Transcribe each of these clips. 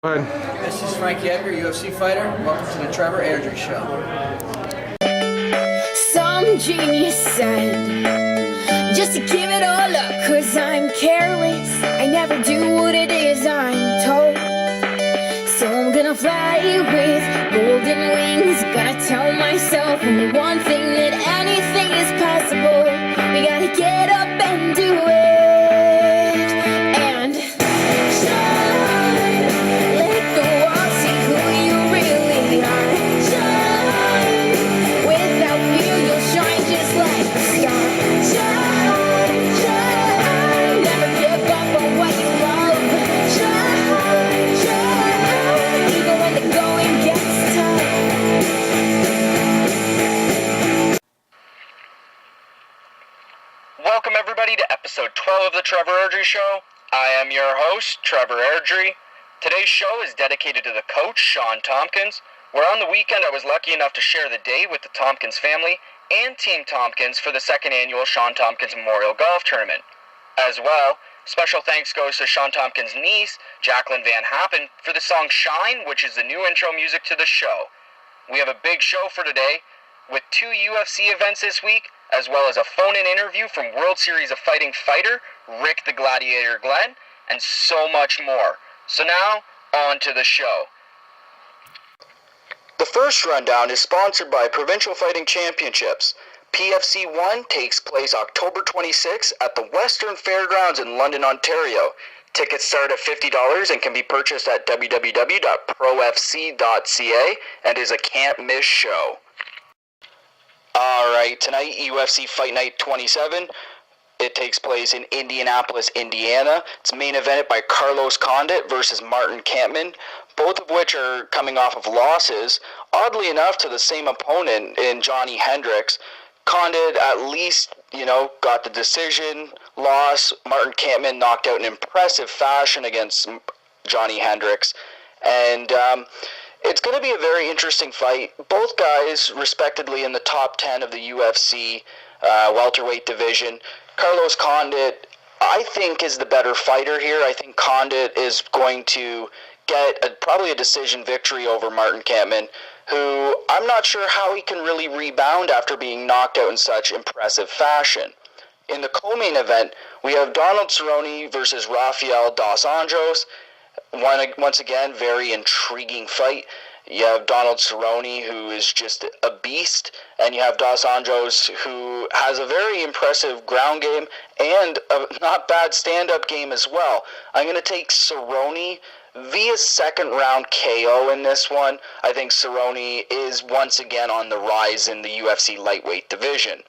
Go ahead. This is Frankie Edgar, UFC fighter. Welcome to the Trevor Airdrie Show. Some genius said, just to give it all up, cause I'm careless. I never do what it is I'm told. So I'm gonna fly with golden wings. Gonna tell myself only one thing, that anything is possible. We gotta get up and do it. And shine, let the world see who you really are. Shine, without fear you'll shine just like a star. Shine, shine, never give up on what you love. Shine, shine, even when the going gets tough. Welcome everybody to episode 12 of the Trevor Airdrie Show. I am your host, Trevor Airdrie. Today's show is dedicated to the coach, Shawn Tompkins, where on the weekend I was lucky enough to share the day with the Tompkins family and Team Tompkins for the second annual Shawn Tompkins Memorial Golf Tournament. As well, special thanks goes to Shawn Tompkins' niece, Jacqueline Van Happen, for the song Shine, which is the new intro music to the show. We have a big show for today, with 2 UFC events this week, as well as a phone-in interview from World Series of Fighting fighter Rick the Gladiator Glenn, and so much more. So now, on to the show. The first rundown is sponsored by Provincial Fighting Championships. PFC 1 takes place October 26 at the Western Fairgrounds in London, Ontario. Tickets start at $50 and can be purchased at www.profc.ca and is a can't-miss show. Alright, tonight, UFC Fight Night 27. It takes place in Indianapolis, Indiana. It's main evented by Carlos Condit versus Martin Kampmann, both of which are coming off of losses, oddly enough, to the same opponent in Johnny Hendricks. Condit at least, got the decision loss. Martin Kampmann knocked out in impressive fashion against Johnny Hendricks. And it's going to be a very interesting fight. Both guys, respectively, in the top 10 of the UFC welterweight division. Carlos Condit, I think, is the better fighter here. I think Condit is going to get probably a decision victory over Martin Kampmann, who I'm not sure how he can really rebound after being knocked out in such impressive fashion. In the co-main event, we have Donald Cerrone versus Rafael dos Anjos. Once again, very intriguing fight. You have Donald Cerrone, who is just a beast, and you have Dos Anjos, who has a very impressive ground game and a not bad stand-up game as well. I'm going to take Cerrone via second-round KO in this one. I think Cerrone is once again on the rise in the UFC lightweight division.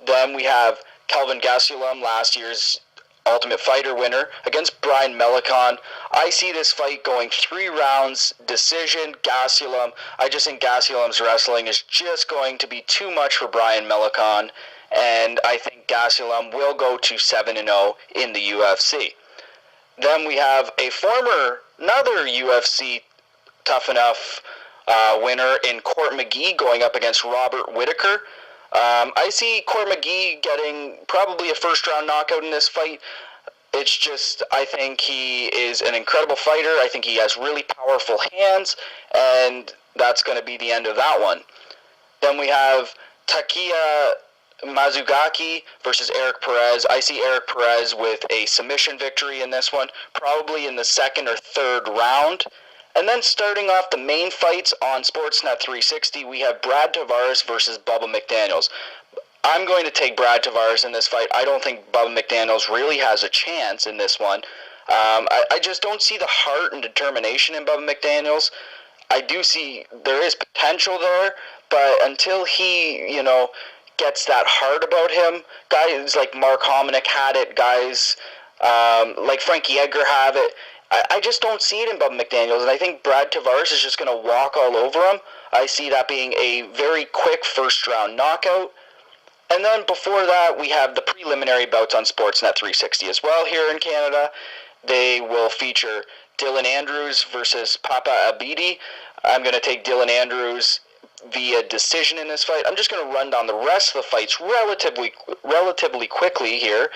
Then we have Kelvin Gastelum, last year's Ultimate Fighter winner, against Brian Melicon. I see this fight going 3 rounds, decision, Gastelum. I just think Gastelum's wrestling is just going to be too much for Brian Melicon, and I think Gastelum will go to 7-0 in the UFC. Then we have another UFC Tough Enough winner in Court McGee going up against Robert Whittaker. I see Court McGee getting probably a first-round knockout in this fight. It's just, I think he is an incredible fighter. I think he has really powerful hands, and that's going to be the end of that one. Then we have Takeya Mizugaki versus Eric Perez. I see Eric Perez with a submission victory in this one, probably in the second or third round. And then starting off the main fights on Sportsnet 360, we have Brad Tavares versus Bubba McDaniels. I'm going to take Brad Tavares in this fight. I don't think Bubba McDaniels really has a chance in this one. I just don't see the heart and determination in Bubba McDaniels. I do see there is potential there, but until he, gets that heart about him, guys like Mark Hominick had it, guys like Frankie Edgar have it. I just don't see it in Bubba McDaniels, and I think Brad Tavares is just going to walk all over him. I see that being a very quick first-round knockout. And then before that, we have the preliminary bouts on Sportsnet 360 as well here in Canada. They will feature Dylan Andrews versus Papa Abidi. I'm going to take Dylan Andrews via decision in this fight. I'm just going to run down the rest of the fights relatively quickly here.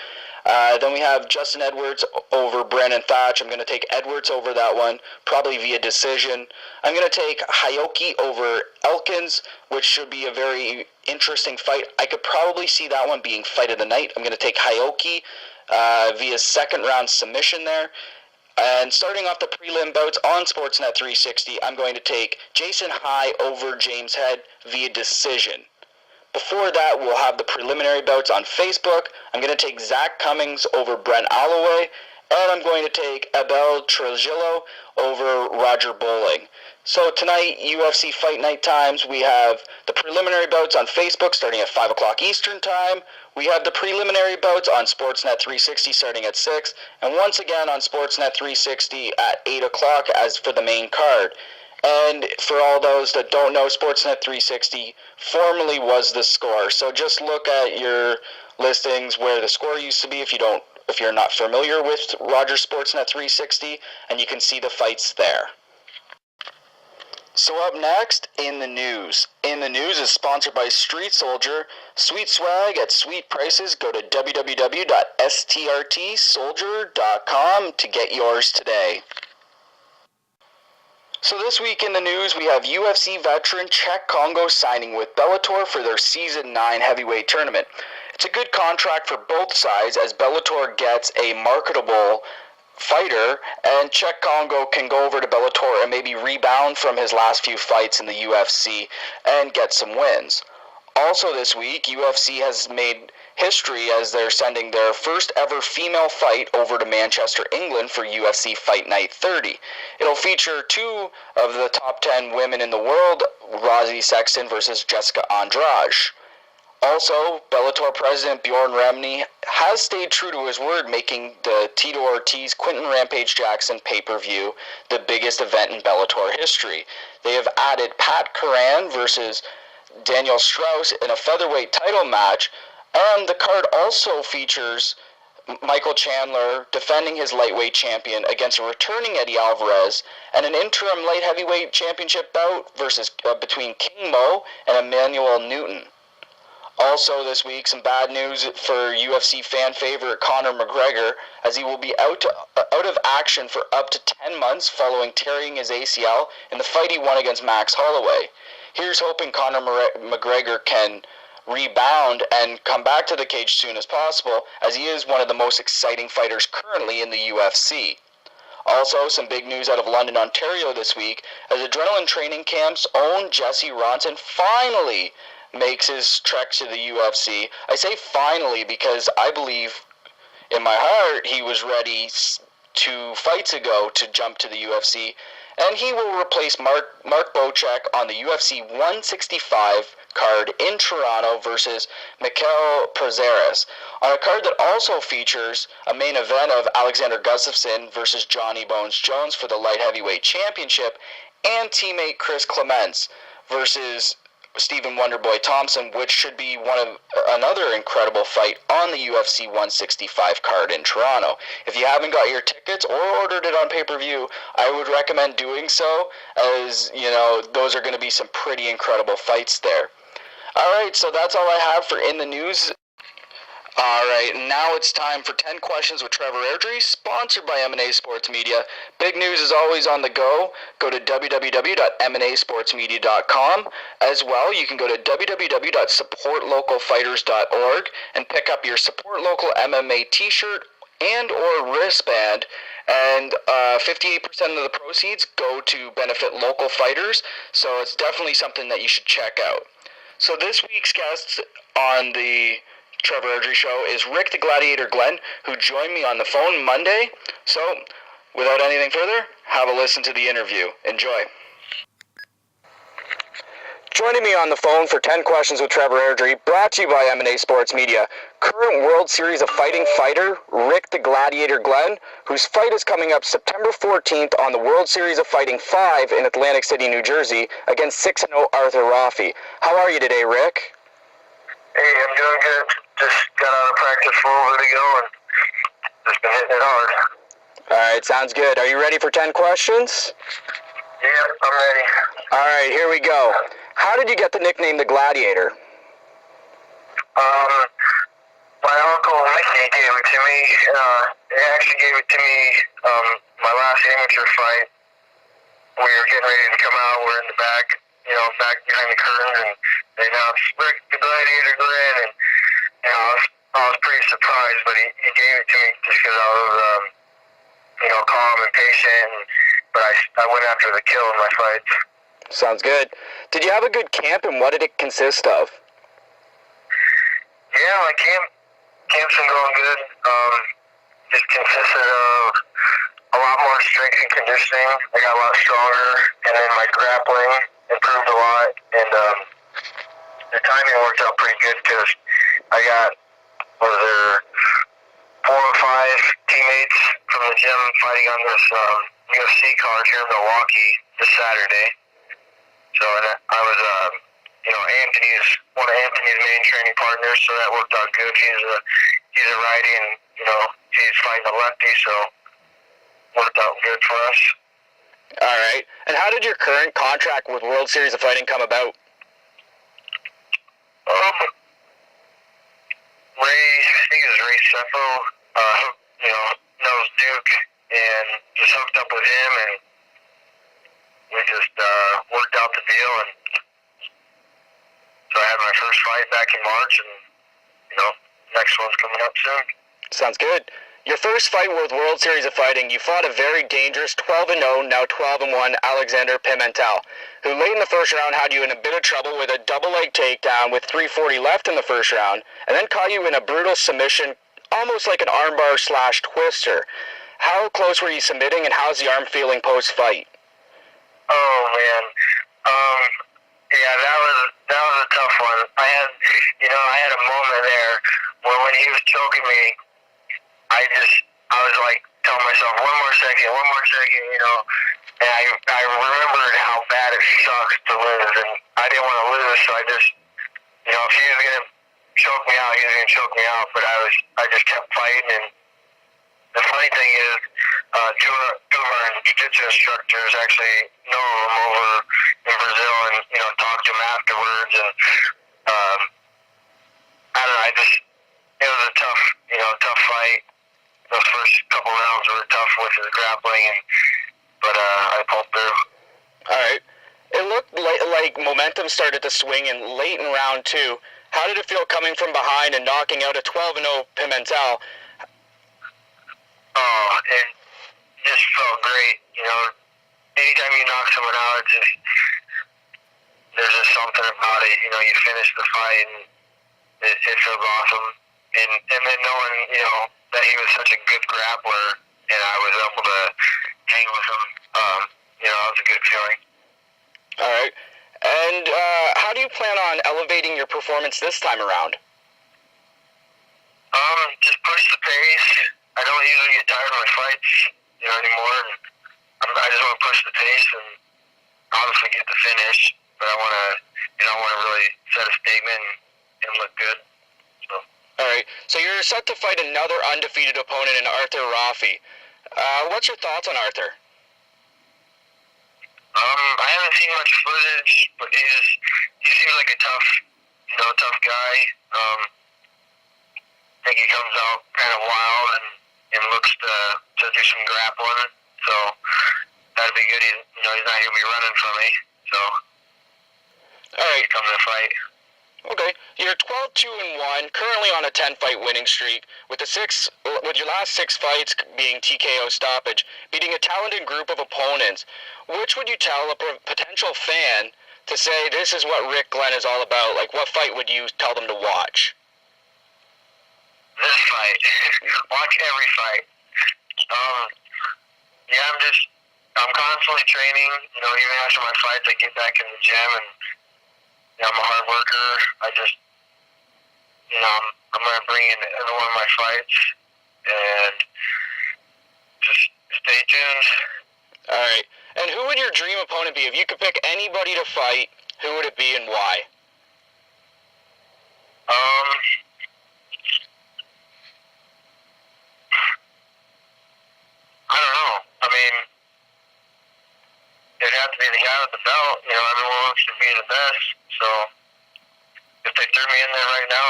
Then we have Justin Edwards over Brandon Thatch. I'm going to take Edwards over that one, probably via decision. I'm going to take Hayoki over Elkins, which should be a very interesting fight. I could probably see that one being fight of the night. I'm going to take Hayoki via second round submission there. And starting off the prelim bouts on Sportsnet 360, I'm going to take Jason High over James Head via decision. Before that, we'll have the preliminary bouts on Facebook. I'm going to take Zach Cummings over Brent Alloway, and I'm going to take Abel Trujillo over Roger Bowling. So tonight, UFC Fight Night times, we have the preliminary bouts on Facebook starting at 5 o'clock Eastern Time. We have the preliminary bouts on Sportsnet 360 starting at 6, and once again on Sportsnet 360 at 8 o'clock as for the main card. And for all those that don't know, Sportsnet 360 formerly was The Score. So just look at your listings where The Score used to be if you're not familiar with Rogers Sportsnet 360, and you can see the fights there. So up next, In the News. In the News is sponsored by Street Soldier. Sweet swag at sweet prices. Go to www.strtsoldier.com to get yours today. So this week in the news, we have UFC veteran Czech Congo signing with Bellator for their Season 9 heavyweight tournament. It's a good contract for both sides as Bellator gets a marketable fighter, and Czech Congo can go over to Bellator and maybe rebound from his last few fights in the UFC and get some wins. Also this week, UFC has made history as they're sending their first ever female fight over to Manchester, England for UFC Fight Night 30. It'll feature 2 of the top 10 women in the world, Rosie Sexton versus Jessica Andrade. Also, Bellator President Bjorn Remny has stayed true to his word, making the Tito Ortiz Quinton Rampage Jackson pay-per-view the biggest event in Bellator history. They have added Pat Curran versus Daniel Strauss in a featherweight title match, and the card also features Michael Chandler defending his lightweight champion against a returning Eddie Alvarez, and an interim light heavyweight championship bout between King Mo and Emmanuel Newton. Also this week, some bad news for UFC fan favorite Conor McGregor, as he will be out of action for up to 10 months following tearing his ACL in the fight he won against Max Holloway. Here's hoping Conor McGregor can rebound and come back to the cage soon as possible, as he is one of the most exciting fighters currently in the UFC. Also, some big news out of London, Ontario this week, as Adrenaline Training Camp's own Jesse Ronson finally makes his trek to the UFC. I say finally because I believe in my heart he was ready 2 fights ago to jump to the UFC, and he will replace Mark Bocek on the UFC 165 card in Toronto versus Mikael Prazeres, on a card that also features a main event of Alexander Gustafsson versus Johnny Bones Jones for the light heavyweight championship, and teammate Chris Clements versus Stephen Wonderboy Thompson, which should be another incredible fight on the UFC 165 card in Toronto. If you haven't got your tickets or ordered it on pay-per-view, I would recommend doing so, as those are going to be some pretty incredible fights there. Alright, so that's all I have for In the News. Alright, now it's time for 10 Questions with Trevor Airdrie, sponsored by M&A Sports Media. Big news is always on the go. Go to www.mnasportsmedia.com. As well, you can go to www.supportlocalfighters.org and pick up your Support Local MMA t-shirt and or wristband. And 58% of the proceeds go to benefit local fighters, so it's definitely something that you should check out. So this week's guest on the Trevor Airdrie Show is Rick the Gladiator Glenn, who joined me on the phone Monday. So, without anything further, have a listen to the interview. Enjoy. Joining me on the phone for 10 Questions with Trevor Airdrie, brought to you by M&A Sports Media, current World Series of Fighting fighter Rick the Gladiator Glenn, whose fight is coming up September 14th on the World Series of Fighting 5 in Atlantic City, New Jersey, against 6-0 Arthur Rafi. How are you today, Rick? Hey, I'm doing good. Just got out of practice a little bit ago and just been hitting it hard. Alright, sounds good. Are you ready for 10 questions? Yeah, I'm ready. Alright, here we go. How did you get the nickname the Gladiator? My uncle Mickey gave it to me. He actually gave it to me my last amateur fight. We were getting ready to come out. We're in the back, back behind the curtain, and they announced Rick the Gladiator Glenn, and I was pretty surprised, but he gave it to me just because I was calm and patient. But I went after the kill in my fights. Sounds good. Did you have a good camp, and what did it consist of? Yeah, my camp's been going good. Just consisted of a lot more strength and conditioning. I got a lot stronger, and then my grappling improved a lot, and the timing worked out pretty good because I got, 4 or 5 teammates from the gym fighting on this UFC card here in Milwaukee this Saturday. So I was, Anthony's one of Anthony's main training partners, so that worked out good. He's a righty, and he's fighting a lefty, so worked out good for us. All right. And how did your current contract with World Series of Fighting come about? Ray Seffo, knows Duke, and just hooked up with him, and we just worked out the deal, and so I had my first fight back in March, and next one's coming up soon. Sounds good. Your first fight with World Series of Fighting, you fought a very dangerous 12-0, now 12-1 Alexander Pimentel, who late in the first round had you in a bit of trouble with a double leg takedown with 3:40 left in the first round, and then caught you in a brutal submission, almost like an armbar / twister. How close were you submitting, and how's the arm feeling post-fight? Oh man, yeah, that was a tough one. I had a moment there where when he was choking me, I was like telling myself, one more second, and I remembered how bad it sucks to lose, and I didn't want to lose, so I just, if he was going to choke me out, he was going to choke me out, but I just kept fighting, and the funny thing is, two of our jiu-jitsu instructors actually know him over in Brazil, and, talked to him afterwards, and, I don't know, it was a tough fight. Those first couple rounds were tough with his grappling, but I pulled through. All right. It looked like momentum started to swing in late in round 2. How did it feel coming from behind and knocking out a 12-0 Pimentel? Oh, it just felt great. Anytime you knock someone out, there's just something about it. You finish the fight, and it feels awesome. And then knowing, that he was such a good grappler, and I was able to hang with him, that was a good feeling. All right. And how do you plan on elevating your performance this time around? Just push the pace. I don't usually get tired of my fights, anymore. And I just want to push the pace and obviously get the finish. But I want to, really set a statement and look good. So. All right. So you're set to fight another undefeated opponent in Arthur Rafi. What's your thoughts on Arthur? I haven't seen much footage, but he seems like a tough guy. I think he comes out kind of wild and looks to do some grappling. So that'd be good. He's not going to be running from me. So all right, come to the fight. Okay, you're 12-2-1, currently on a 10-fight winning streak, with your last 6 fights being TKO stoppage, beating a talented group of opponents. Which would you tell a potential fan to say this is what Rick Glenn is all about? Like, what fight would you tell them to watch? This fight. Watch every fight. Yeah, I'm constantly training. Even after my fights, I get back in the gym, and I'm a hard worker. I'm going to bring in every one of my fights, and just stay tuned. All right. And who would your dream opponent be? If you could pick anybody to fight, who would it be and why? I don't know. I mean, it'd have to be the guy with the belt. Everyone wants to be the best. So if they threw me in there right now,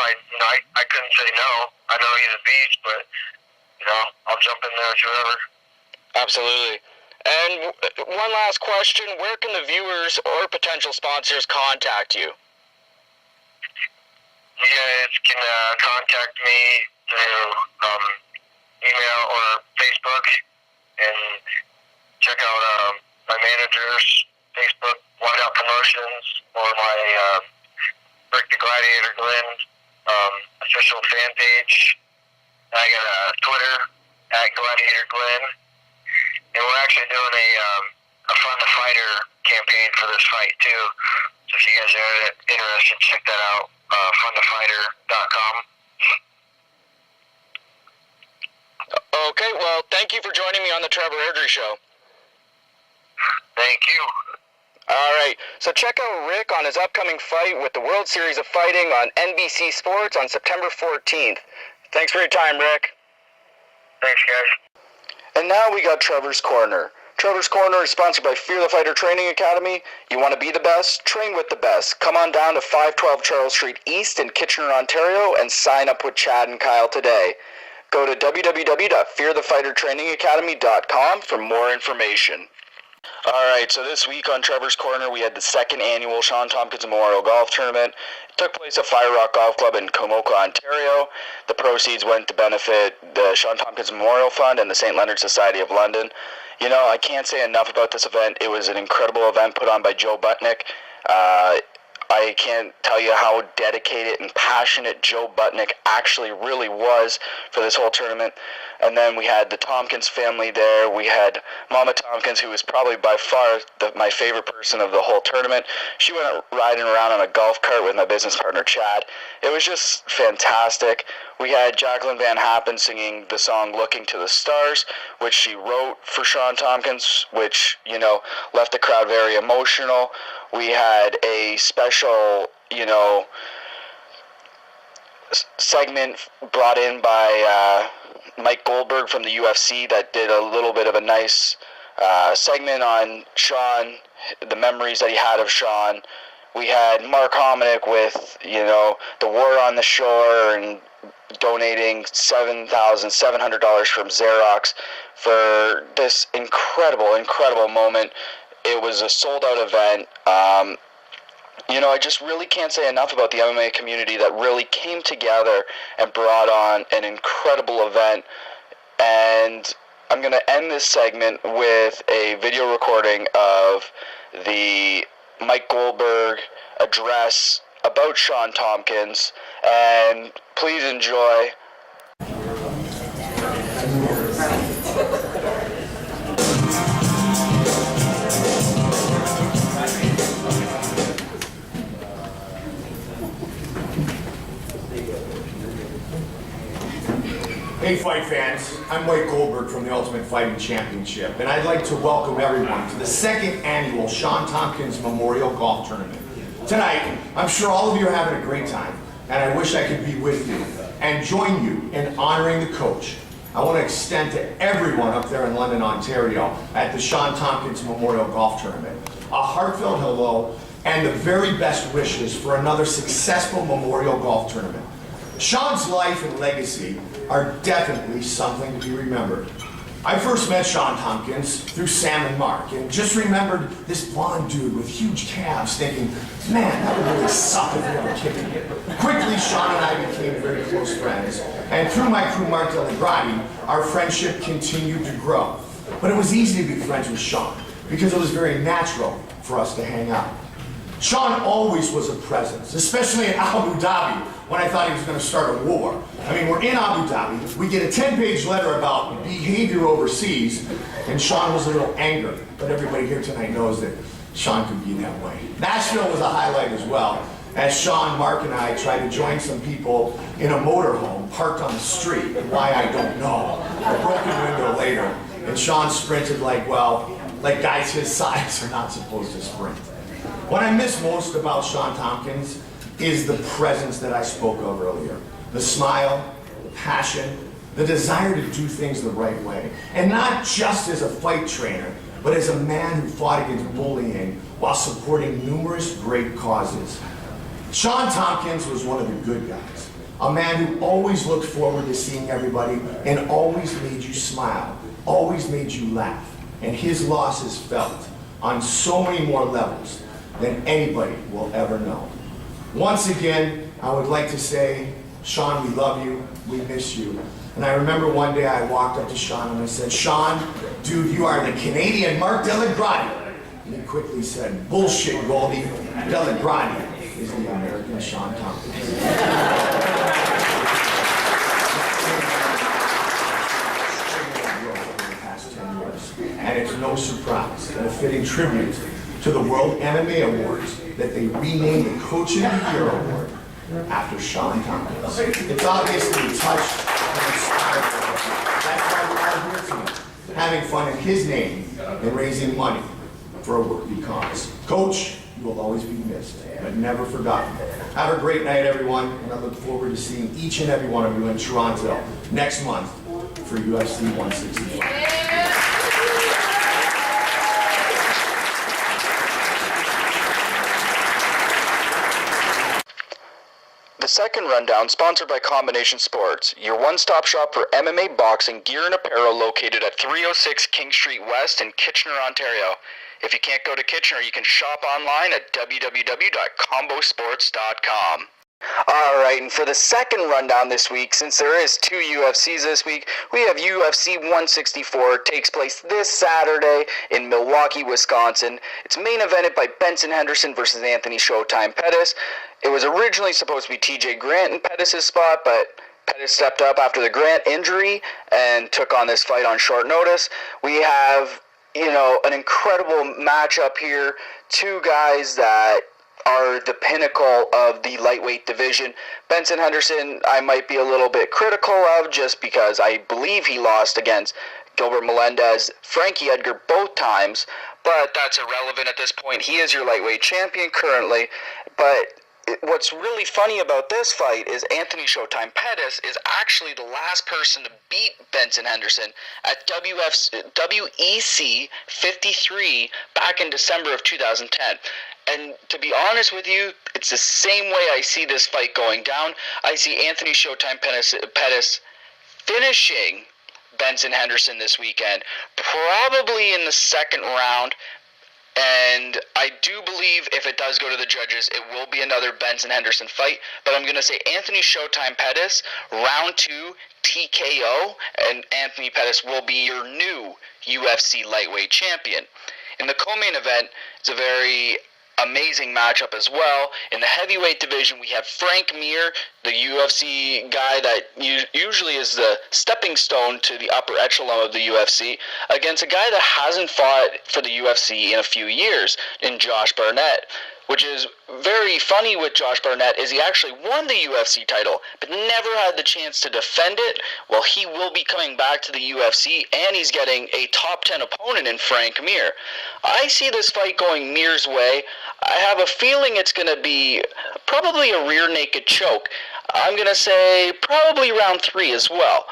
I couldn't say no. I know he's a beast, but I'll jump in there with whoever. Absolutely. And one last question: where can the viewers or potential sponsors contact you? You guys can contact me through email or Facebook, and check out my manager's Facebook, Whiteout Promotions, or my Rick the Gladiator Glenn official fan page. I got a Twitter at Gladiator Glenn, and we're actually doing a Fund the Fighter campaign for this fight too. So if you guys are interested, check that out. Fundthefighter.com. Okay, well, thank you for joining me on the Trevor Airdrie Show. Thank you. All right, so check out Rick on his upcoming fight with the World Series of Fighting on NBC Sports on September 14th. Thanks for your time, Rick. Thanks, guys. And now we got Trevor's Corner. Trevor's Corner is sponsored by Fear the Fighter Training Academy. You want to be the best? Train with the best. Come on down to 512 Charles Street East in Kitchener, Ontario, and sign up with Chad and Kyle today. Go to www.fearthefightertrainingacademy.com for more information. Alright, so this week on Trevor's Corner, we had the second annual Shawn Tompkins Memorial Golf Tournament. It took place at Fire Rock Golf Club in Komoka, Ontario. The proceeds went to benefit the Shawn Tompkins Memorial Fund and the St. Leonard Society of London. I can't say enough about this event. It was an incredible event put on by Joe Butnick. I can't tell you how dedicated and passionate Joe Butnick actually really was for this whole tournament. And then we had the Tompkins family there. We had Mama Tompkins, who was probably by far my favorite person of the whole tournament. She went riding around on a golf cart with my business partner, Chad. It was just fantastic. We had Jacqueline Van Happen singing the song Looking to the Stars, which she wrote for Shawn Tompkins, which, left the crowd very emotional. We had a special, segment brought in by Mike Goldberg from the UFC that did a little bit of a nice segment on Shawn, the memories that he had of Shawn. We had Mark Hominick with, the War on the Shore and donating $7,700 from Xerox for this incredible moment. It was a sold-out event. I just really can't say enough about the MMA community that really came together and brought on an incredible event. And I'm going to end this segment with a video recording of the Mike Goldberg address about Shawn Tompkins. And please enjoy. Hey fight fans, I'm Mike Goldberg from the Ultimate Fighting Championship, and I'd like to welcome everyone to the second annual Shawn Tompkins Memorial Golf Tournament. Tonight, I'm sure all of you are having a great time, and I wish I could be with you and join you in honoring the coach. I want to extend to everyone up there in London, Ontario at the Shawn Tompkins Memorial Golf Tournament a heartfelt hello and the very best wishes for another successful Memorial Golf Tournament. Shawn's life and legacy are definitely something to be remembered. I first met Shawn Tompkins through Sam and Mark, and just remembered this blonde dude with huge calves thinking, man, that would really suck if we ever kicking it. Quickly, Shawn and I became very close friends, and through my crew, Mark Deligrati, our friendship continued to grow. But it was easy to be friends with Shawn, because it was very natural for us to hang out. Shawn always was a presence, especially in Abu Dhabi, when I thought he was going to start a war. I mean, we're in Abu Dhabi, we get a 10-page letter about behavior overseas, and Shawn was a little angry, but everybody here tonight knows that Shawn could be that way. Nashville was a highlight as well, as Shawn, Mark, and I tried to join some people in a motorhome parked on the street, and why I don't know. A broken window later, and Shawn sprinted like guys his size are not supposed to sprint. What I miss most about Shawn Tompkins is the presence that I spoke of earlier. The smile, the passion, the desire to do things the right way. And not just as a fight trainer, but as a man who fought against bullying while supporting numerous great causes. Shawn Tompkins was one of the good guys, a man who always looked forward to seeing everybody and always made you smile, always made you laugh. And his loss is felt on so many more levels than anybody will ever know. Once again, I would like to say, Shawn, we love you, we miss you. And I remember one day I walked up to Shawn and I said, Shawn, dude, you are the Canadian Mark Gladiator. And he quickly said, bullshit, Goldie, Gladiator is the American Shawn Tompkins. And it's no surprise and a fitting tribute to the World MMA Awards that they renamed the Coach of the Year Award after Shawn Tompkins. It's obviously touched and inspired. That's why we're all here tonight, having fun in his name and raising money for a worthy cause. Coach, you will always be missed, but never forgotten. Have a great night, everyone, and I look forward to seeing each and every one of you in Toronto next month for UFC 165. The second rundown, sponsored by Combination Sports, your one-stop shop for MMA boxing gear and apparel located at 306 King Street West in Kitchener, Ontario. If you can't go to Kitchener, you can shop online at www.combosports.com. Alright, and for the second rundown this week, since there is 2 UFCs this week, we have UFC 164. It takes place this Saturday in Milwaukee, Wisconsin. It's main evented by Benson Henderson versus Anthony Showtime Pettis. It was originally supposed to be TJ Grant in Pettis' spot, but Pettis stepped up after the Grant injury and took on this fight on short notice. We have, an incredible matchup here. 2 guys that are the pinnacle of the lightweight division. Benson Henderson, I might be a little bit critical of just because I believe he lost against Gilbert Melendez, Frankie Edgar both times, but that's irrelevant at this point. He is your lightweight champion currently, but what's really funny about this fight is Anthony Showtime Pettis is actually the last person to beat Benson Henderson at WEC 53 back in December of 2010. And to be honest with you, it's the same way I see this fight going down. I see Anthony Showtime Pettis finishing Benson Henderson this weekend, probably in the second round. And I do believe if it does go to the judges, it will be another Benson Henderson fight. But I'm going to say Anthony Showtime Pettis, round 2, TKO, and Anthony Pettis will be your new UFC lightweight champion. In the co-main event, it's a very amazing matchup as well. In the heavyweight division, we have Frank Mir, the UFC guy that usually is the stepping stone to the upper echelon of the UFC, against a guy that hasn't fought for the UFC in a few years, in Josh Barnett. Which is very funny with Josh Barnett is he actually won the UFC title, but never had the chance to defend it. Well, he will be coming back to the UFC, and he's getting a top 10 opponent in Frank Mir. I see this fight going Mir's way. I have a feeling it's going to be probably a rear naked choke. I'm going to say probably round 3 as well.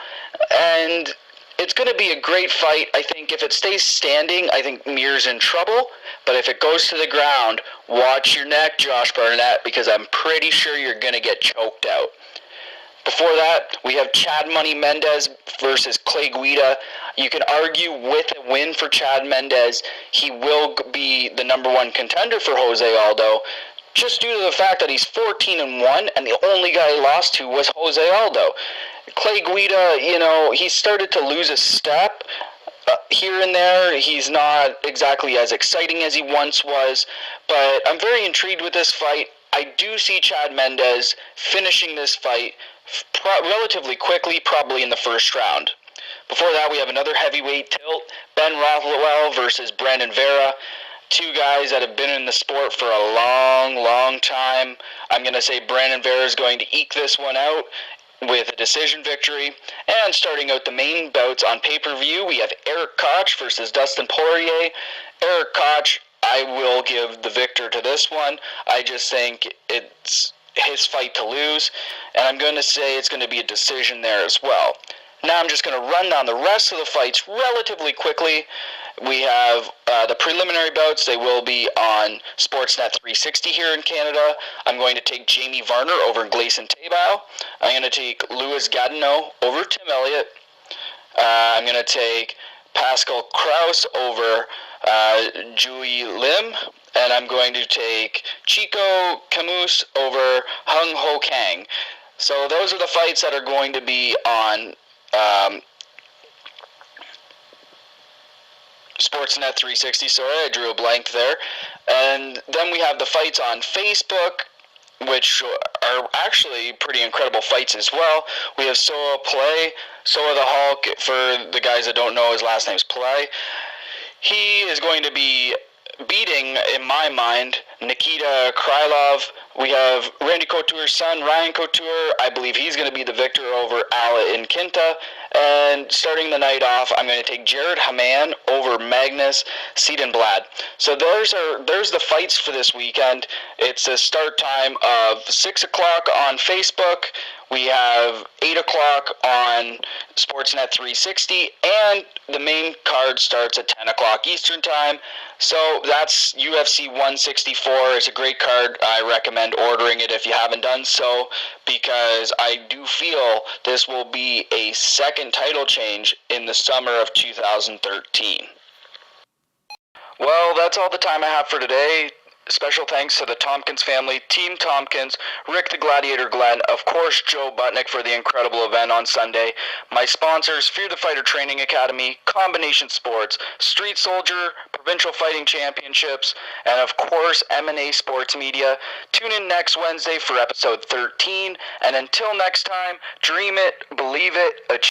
And it's going to be a great fight. I think if it stays standing, I think Mir's in trouble. But if it goes to the ground, watch your neck, Josh Barnett, because I'm pretty sure you're going to get choked out. Before that, we have Chad Money Mendez versus Clay Guida. You can argue with a win for Chad Mendez, he will be the number 1 contender for Jose Aldo, just due to the fact that he's 14-1, and the only guy he lost to was Jose Aldo. Clay Guida, he started to lose a step. Here and there, he's not exactly as exciting as he once was, but I'm very intrigued with this fight. I do see Chad Mendez finishing this fight relatively quickly, probably in the first round. Before that, we have another heavyweight tilt, Ben Rothwell versus Brandon Vera. 2 guys that have been in the sport for a long, long time. I'm going to say Brandon Vera is going to eke this one out with a decision victory. And starting out the main bouts on pay-per-view, we have Eric Koch versus Dustin Poirier. Eric Koch, I will give the victor to this one. I just think it's his fight to lose, and I'm going to say it's going to be a decision there as well. Now I'm just going to run down the rest of the fights relatively quickly. We have the preliminary bouts. They will be on Sportsnet 360 here in Canada. I'm going to take Jamie Varner over Gleason Tabile. I'm going to take Louis Gatineau over Tim Elliott. I'm going to take Pascal Kraus over Jui Lim. And I'm going to take Chico Camus over Hung Ho Kang. So those are the fights that are going to be on Sportsnet 360. Sorry, I drew a blank there. And then we have the fights on Facebook, which are actually pretty incredible fights as well. We have Soa Play, Soa the Hulk, for the guys that don't know, his last name's Play. He is going to be beating, in my mind, Nikita Krylov. We have Randy Couture's son, Ryan Couture. I believe he's going to be the victor over Ala Inquinta. And starting the night off, I'm going to take Jared Haman over Magnus Siedenblad. So there's the fights for this weekend. It's a start time of 6 o'clock on Facebook. We have 8 o'clock on Sportsnet 360, and the main card starts at 10 o'clock Eastern Time. So that's UFC 164. It's a great card. I recommend ordering it if you haven't done so, because I do feel this will be a second title change in the summer of 2013. Well, that's all the time I have for today. Special thanks to the Tompkins family, Team Tompkins, Rick the Gladiator Glenn, of course Joe Butnick for the incredible event on Sunday, my sponsors, Fear the Fighter Training Academy, Combination Sports, Street Soldier, Provincial Fighting Championships, and of course M&A Sports Media. Tune in next Wednesday for episode 13, and until next time, dream it, believe it, achieve